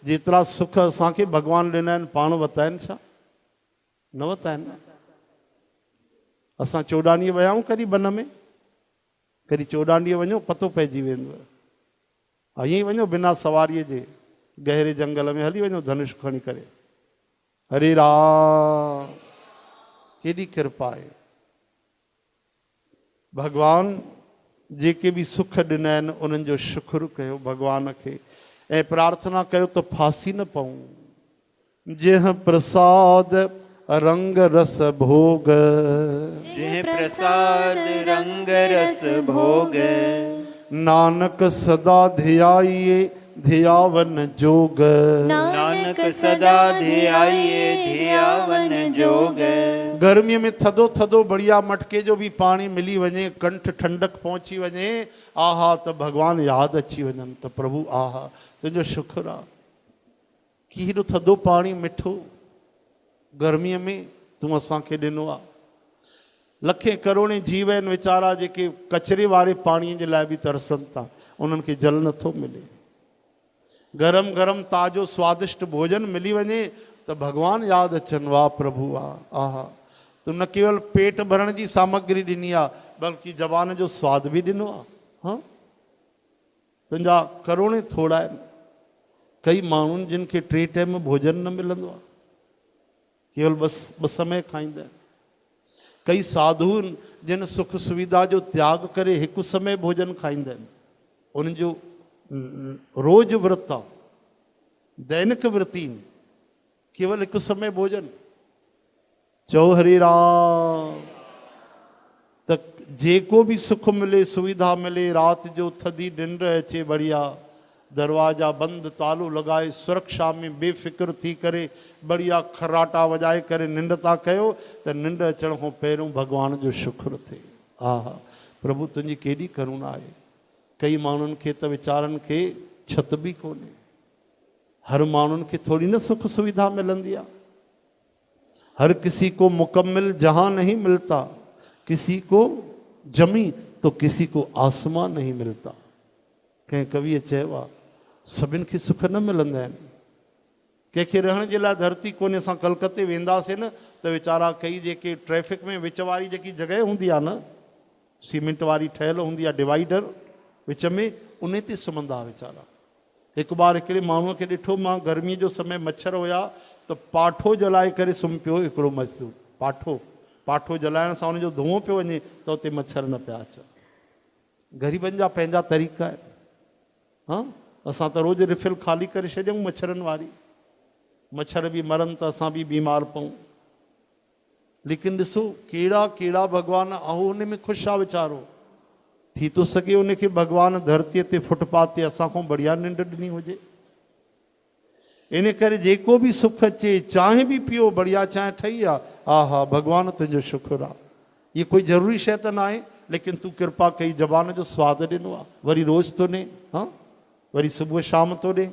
जेतिरा सुख असांखे भगवान ॾिना आहिनि पाण वरिता आहिनि छा? न वरिता आहिनि न। असां 14 ॾींहं विया आहियूं कॾहिं बन में? कॾहिं 14 ॾींहं वञो पतो पइजी वेंदो। ईअं ई वञो बिना सवारीअ जे गहरे जंगल में हली वञो धनुष खणी करे। हरे राम, केॾी कृपा आहे। भगवान जेके बि सुख ॾिना आहिनि उन्हनि जो शुक्र कयो भगवान खे ऐं प्रार्थना कयो त फासी न पऊं। जंहिं प्रसाद रंग रस भोग, जंहिं प्रसाद रंग रस भोग, नानक सदा ध्याइए ध्यावन जोग। नानक सदा ध्याइए ध्यावन जोग। गर्मीअ में थधो थधो बढ़िया मटके जो भी पानी मिली वञे, कंठ ठंडक पहुंची वञे, आहा त भगवान याद अची वञनि त प्रभु आहा तुंहिंजो शुक्र आहे कि हेॾो थधो पानी मिठो गर्मीअ में तूं असांखे ॾिनो आहे। लखे करोड़े जीव आहिनि वीचारा जेके कचरे वारे पाणीअ जे लाइ बि तरसनि था, उन्हनि खे जल नथो मिले। गरम गरम ताज़ो स्वादिष्ट भोजन मिली वञे त भगवान यादि अचनि, वाह प्रभु वाह आहा तूं न केवल पेट भरण जी सामग्री ॾिनी आहे बल्कि ज़बान जो स्वाद बि ॾिनो आहे। हाँ, तुंहिंजा करोड़े थोड़ा आहिनि। कई माण्हुनि जिन खे 3 टाइम भोजन न मिलंदो आहे, केवल ॿ समय खाईंदा आहिनि। कई साधु जिन सुख सुविधा जो त्याग करे 1 समय भोजन खाईंदा आहिनि, उन्हनि जो रोज व्रत आहे, दैनिक व्रती, केवल 1 समय भोजन। चओ हरे राम। त जेको भी सुख मिले सुविधा मिले, रात जो थधी निंड अचे बढ़िया, दरवाजा बंद तालो लगाए सुरक्षा में बेफिक्र थी करे बढ़िया खराटा वजाए करे निंड था कयो त निंड अचण खां पहिरियों भगवान जो शुक्र थिए। आहा प्रभु तुंहिंजी केॾी करुणा आहे। कई माण्हुनि खे त वीचारनि खे छत बि कोन्हे। हर माण्हुनि खे थोड़ी न सुख सुविधा मिलंदी आहे। हर किसी को मुकम्मल जहां नहीं मिलता, किसी को जमी तो किसी को आसमान नहीं मिलता। कंहिं कविअ चयो आहे सभिनि खे सुख न मिलंदा आहिनि। कंहिंखे रहण जे लाइ धरती कोन्हे। असां कलकत्ते वेंदासीं न त वीचारा कई जेके ट्रैफिक में विच वारी जेकी जॻह हूंदी आहे न, सीमेंट वारी ठहियल हूंदी आहे डिवाइडर विच में, उन ते सुम्हंदा वीचारा। हिकु बार हिकिड़े माण्हूअ खे ॾिठो मां, गर्मीअ जो समय मच्छर हुया त पाठो जलाए करे सुम्ही पियो हिकिड़ो मज़दूर। पाठो जलाइण सां उनजो धुओं पियो वञे त उते मच्छर न पिया अचनि। ग़रीबनि जा पंहिंजा तरीक़ा आहिनि। हाँ, असां त रोज़ रिफिल ख़ाली करे छॾियऊं मच्छरनि वारी, मच्छर बि मरनि त असां बि बीमार पऊं। लेकिन ॾिसो कहिड़ा कहिड़ा भगवान आहो उन में ख़ुशि आहे वीचारो। थी थो सघे उनखे भगवान धरतीअ ते फुटपाथ ते असां खां बढ़िया निंड ॾिनी हुजे। इन करे जेको भी सुख अचे, चांहि बि पियो, बढ़िया चांहि ठही आहे, आहा भगवान तुंहिंजो शुक्र आहे। ये कोई ज़रूरी शइ त न आहे, लेकिन तूं कृपा कई ज़बान जो स्वाद ॾिनो आहे। वरी रोज़ थो ॾे, हाँ वरी सुबुह शाम थो ॾे।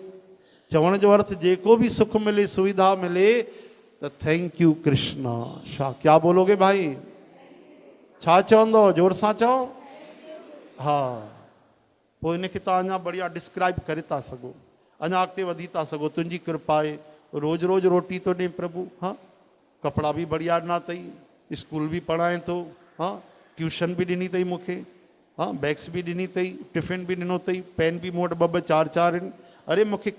चवण जो अर्थ जेको भी सुख मिले सुविधा मिले त थैंक यू कृष्णा। छा क्या बोलोगे भाई? छा चवंदो? जोर सां चओ। हाँ, पोइ इनखे तव्हां अञा बढ़िया डिस्क्राइब करे था सघो, अञा अॻिते वधी था सघो। तुंहिंजी कृपा आहे, रोज़ रोज़ रोटी थो ॾे प्रभु। हाँ, कपिड़ा बि बढ़िया ॾिना अथई, स्कूल बि पढ़ाए थो, हाँ ट्यूशन बि ॾिनी अथई मूंखे, हाँ बैग्स बि ॾिनी अथई, टिफ़िन बि ॾिनो अथई, पेन बि मूं वटि 2-2 4-4 आहिनि। अरे मूंखे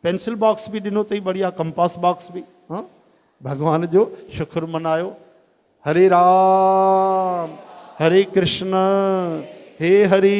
पेंसिल बॉक्स बि ॾिनो अथई, बढ़िया कंपास बॉक्स बि। हाँ, भगवान जो शुक्र मनायो। हरे राम हरे कृष्ण हे हरि।